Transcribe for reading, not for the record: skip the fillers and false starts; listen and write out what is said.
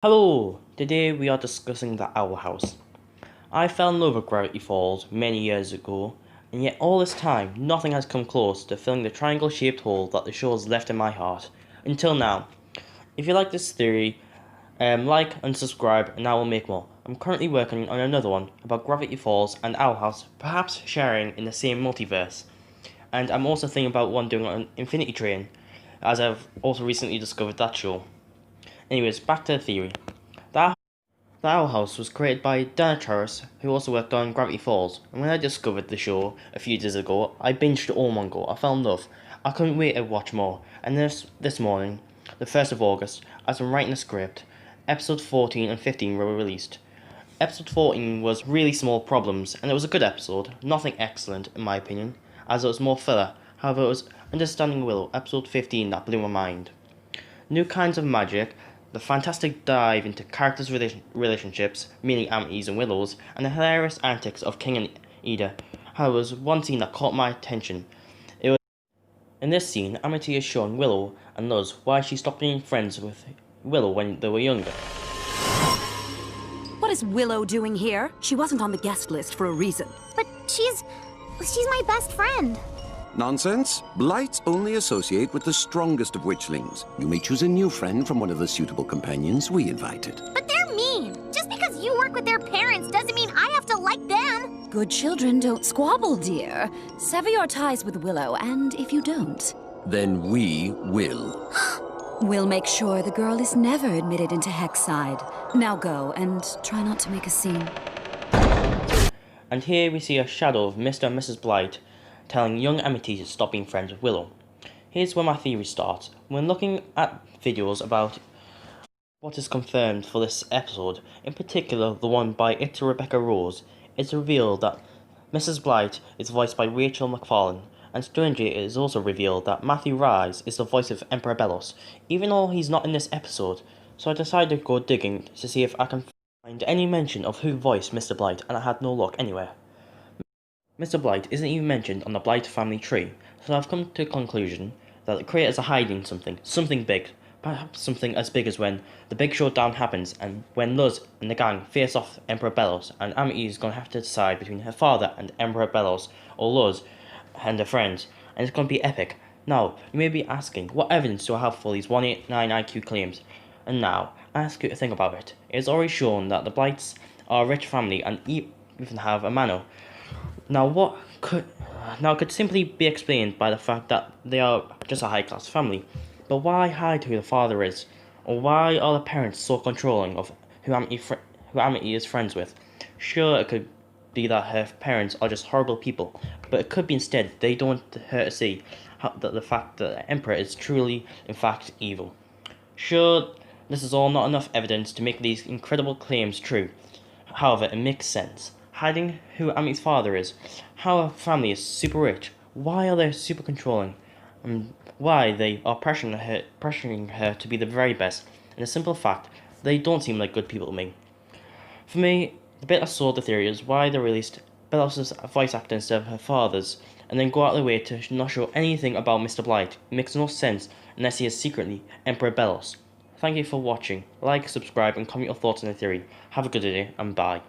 Hello! Today we are discussing the Owl House. I fell in love with Gravity Falls many years ago, and yet all this time nothing has come close to filling the triangle-shaped hole that the show has left in my heart. Until now. If you like this theory, like and subscribe and I will make more. I'm currently working on another one about Gravity Falls and Owl House, perhaps sharing in the same multiverse. And I'm also thinking about one doing on Infinity Train, as I've also recently discovered that show. Anyways, back to the theory. The Owl House was created by Dana Charles, who also worked on Gravity Falls, and when I discovered the show a few days ago, I binged it all in one go. I fell in love. I couldn't wait to watch more, and this morning, the 1st of August, as I'm writing the script, episode 14 and 15 were released. Episode 14 was Really Small Problems, and it was a good episode, nothing excellent in my opinion, as it was more filler. However, it was Understanding Willow, episode 15, that blew my mind. New Kinds of Magic, the fantastic dive into characters' relationships, meaning Amity's and Willow's, and the hilarious antics of King and Ida. However, there was one scene that caught my attention. In this scene, Amity is showing Willow and Luz why she stopped being friends with Willow when they were younger. What is Willow doing here? She wasn't on the guest list for a reason. But she's my best friend. Nonsense. Blights only associate with the strongest of witchlings. You may choose a new friend from one of the suitable companions we invited. But they're mean. Just because you work with their parents doesn't mean I have to like them. Good children don't squabble, dear. Sever your ties with Willow, and if you don't... Then we will. We'll make sure the girl is never admitted into Hexside. Now go, and try not to make a scene. And here we see a shadow of Mr. and Mrs. Blight telling young Amity to stop being friends with Willow. Here's where my theory starts. When looking at videos about what is confirmed for this episode, in particular the one by It's Rebecca Rose, it's revealed that Mrs. Blight is voiced by Rachael Macfarlane, and strangely it is also revealed that Matthew Rhys is the voice of Emperor Belos, even though he's not in this episode. So I decided to go digging to see if I can find any mention of who voiced Mr. Blight, and I had no luck anywhere. Mr. Blight isn't even mentioned on the Blight family tree, so I've come to the conclusion that the creators are hiding something big, perhaps something as big as when the big showdown happens and when Luz and the gang face off Emperor Belos, and Amity is going to have to decide between her father and Emperor Belos, or Luz and her friends, and it's going to be epic. Now, you may be asking, what evidence do I have for these 189 IQ claims? And now, I ask you to think about it. It is already shown that the Blights are a rich family and even have a manor. Now it could simply be explained by the fact that they are just a high-class family. But why hide who the father is? Or why are the parents so controlling of who Amity is friends with? Sure, it could be that her parents are just horrible people, but it could be instead they don't want her to see that the fact that the Emperor is truly, in fact, evil. Sure, this is all not enough evidence to make these incredible claims true. However, it makes sense. Hiding who Amity's father is, how her family is super rich, why are they super controlling, and why they are pressuring her to be the very best, and the simple fact, they don't seem like good people to me. For me, the bit I saw the theory is why they released Belos' voice actor instead of her father's, and then go out of their way to not show anything about Mr. Blight. It makes no sense unless he is secretly Emperor Belos. Thank you for watching. Like, subscribe, and comment your thoughts on the theory. Have a good day, and bye.